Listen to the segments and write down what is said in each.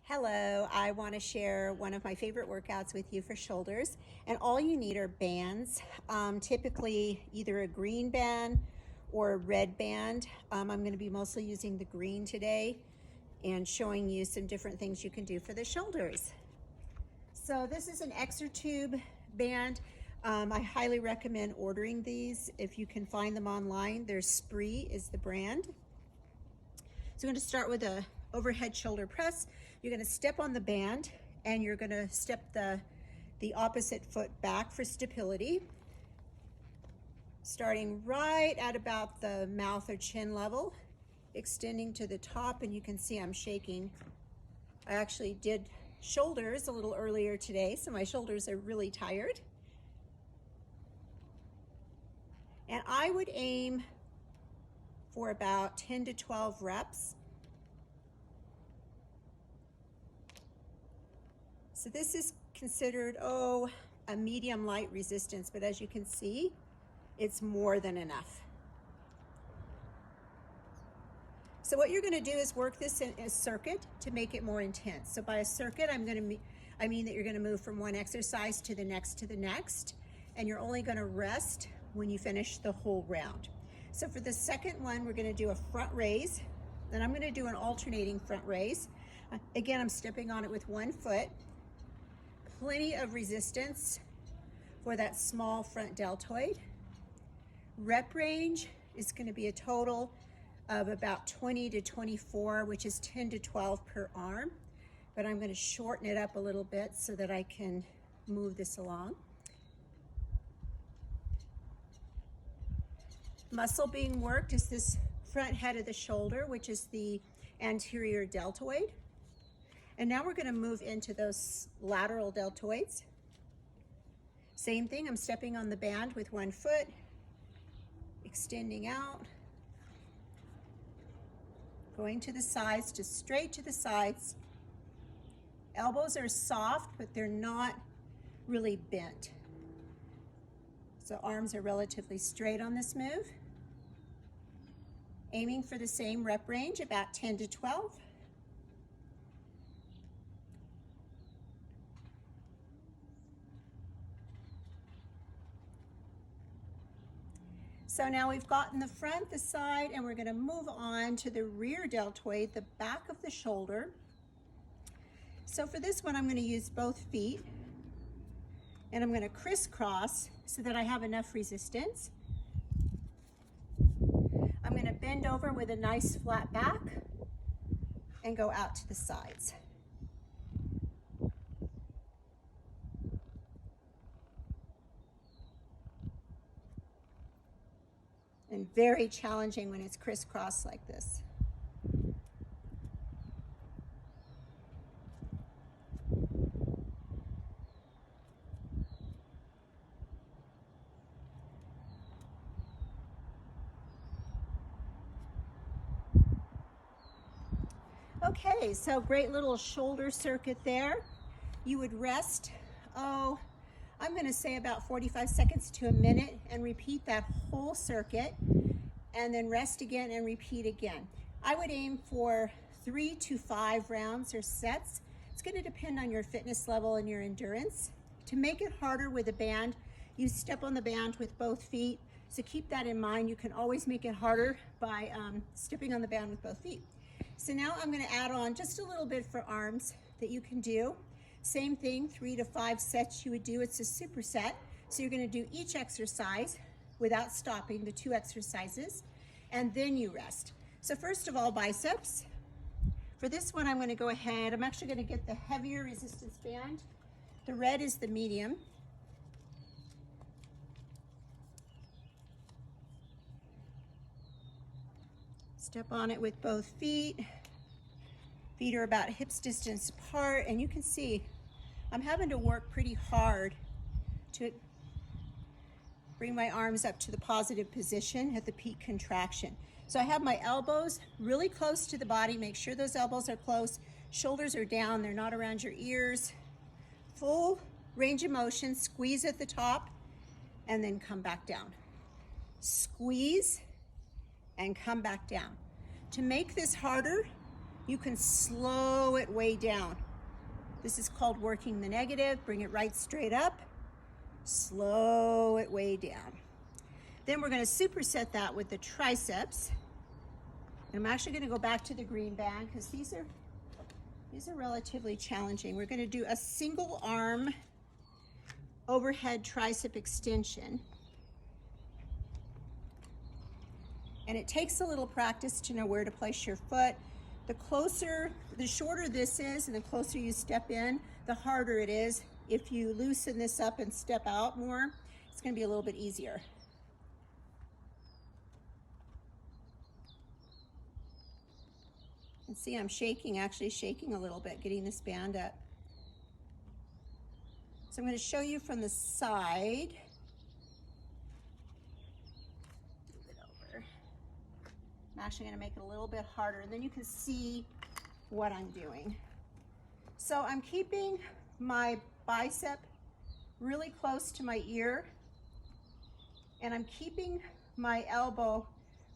Hello, I want to share one of my favorite workouts with you for shoulders. And all you need are bands, typically either a green band or a red band. I'm going to be mostly using the green today and showing you some different things you can do for the shoulders. So this is an Exertube band. I highly recommend ordering these if you can find them online. There's Spree is the brand. So I'm going to start with a overhead shoulder press. You're going to step on the band and you're going to step the opposite foot back for stability. Starting right at about the mouth or chin level, extending to the top, and you can see I'm shaking. I actually did shoulders a little earlier today, so my shoulders are really tired. And I would aim for about 10 to 12 reps. So this is considered, a medium light resistance, but as you can see, it's more than enough. So what you're going to do is work this in a circuit to make it more intense. So by a circuit, I mean that you're going to move from one exercise to the next, and you're only going to rest when you finish the whole round. So for the second one, we're going to do a front raise. Then I'm going to do an alternating front raise. Again, I'm stepping on it with one foot. Plenty of resistance for that small front deltoid. Rep range is going to be a total of about 20 to 24, which is 10 to 12 per arm. But I'm going to shorten it up a little bit so that I can move this along. Muscle being worked is this front head of the shoulder, which is the anterior deltoid. And now we're going to move into those lateral deltoids. Same thing, I'm stepping on the band with one foot, extending out, going to the sides, just straight to the sides. Elbows are soft, but they're not really bent. So arms are relatively straight on this move. Aiming for the same rep range, about 10 to 12. So now we've gotten the front, the side, and we're going to move on to the rear deltoid, the back of the shoulder. So for this one, I'm going to use both feet, and I'm going to crisscross so that I have enough resistance. I'm going to bend over with a nice flat back and go out to the sides. And very challenging when it's crisscrossed like this. Okay, so great little shoulder circuit there. You would rest, I'm going to say about 45 seconds to a minute, and repeat that whole circuit, and then rest again and repeat again. I would aim for 3 to 5 rounds or sets. It's going to depend on your fitness level and your endurance. To make it harder with a band, you step on the band with both feet. So keep that in mind. You can always make it harder by stepping on the band with both feet. So now I'm going to add on just a little bit for arms that you can do. Same thing, 3 to 5 sets you would do. It's a superset. So you're going to do each exercise without stopping, the 2 exercises, and then you rest. So first of all, biceps. For this one, I'm going to go ahead. I'm actually going to get the heavier resistance band. The red is the medium. Step on it with both feet. Feet are about hips distance apart, and you can see I'm having to work pretty hard to bring my arms up to the positive position at the peak contraction. So I have my elbows really close to the body. Make sure those elbows are close. Shoulders are down, they're not around your ears. Full range of motion, squeeze at the top, and then come back down. Squeeze and come back down. To make this harder, You can slow it way down. This is called working the negative. Bring it right straight up. Slow it way down. Then we're going to superset that with the triceps. And I'm actually going to go back to the green band because these are relatively challenging. We're going to do a single arm overhead tricep extension. And it takes a little practice to know where to place your foot. The shorter this is and the closer you step in, the harder it is. If you loosen this up and step out more, it's going to be a little bit easier. And see, I'm actually shaking a little bit, getting this band up. So I'm going to show you from the side. Move it over. I'm actually going to make it a little bit harder, and then you can see what I'm doing. So I'm keeping my bicep really close to my ear, and I'm keeping my elbow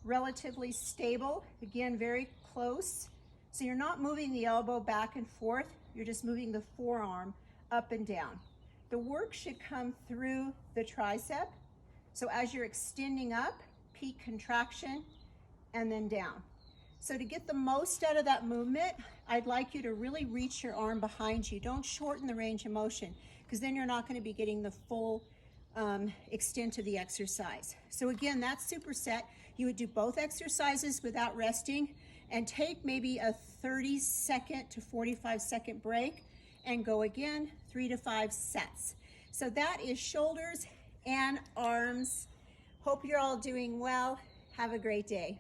relatively stable, again, very close. So you're not moving the elbow back and forth, you're just moving the forearm up and down. The work should come through the tricep. So as you're extending up, peak contraction, and then down. So to get the most out of that movement, I'd like you to really reach your arm behind you. Don't shorten the range of motion, because then you're not going to be getting the full extent of the exercise. So again, that superset, you would do both exercises without resting and take maybe a 30-second to 45-second break and go again 3 to 5 sets. So that is shoulders and arms. Hope you're all doing well. Have a great day.